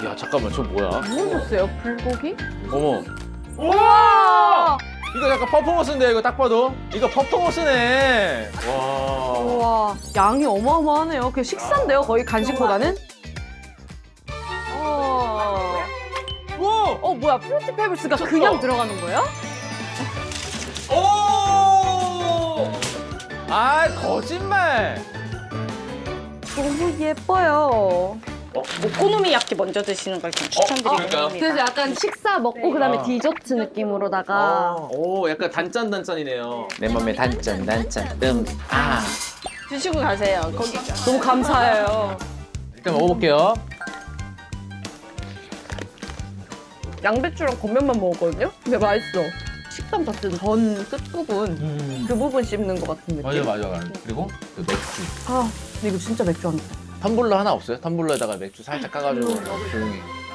야 잠깐만 저 뭐야? 뭐 줬어요? 불고기? 어머. 우와! 이거 약간 퍼포먼스인데 이거 딱 봐도 이거 퍼포먼스네. 와. 우와, 양이 어마어마하네요. 그 식사인데요, 거의 간식보다는? 와. 뭐야, 프루티 페블스가 그냥 들어가는 거예요? 오. 아 거짓말. 너무 예뻐요. 오코노미야키 먼저 드시는 걸 좀 추천드리고 그럴까요? 합니다. 그래서 약간 식사 먹고 그다음에 아. 디저트 느낌으로다가 오 약간 단짠단짠이네요. 내 맘에 단짠. 아. 드시고 가세요. 거기 너무 감사해요. 일단 먹어볼게요. 양배추랑 겉면만 먹었거든요? 근데 맛있어. 식감 자체는 전 끝부분 그 부분 씹는 것 같은 느낌. 맞아. 그리고 또 맥주. 아, 근데 이거 진짜 맥주 안 돼. 텀블러 하나 없어요? 텀블러에다가 맥주 살짝 까가지고 조용히.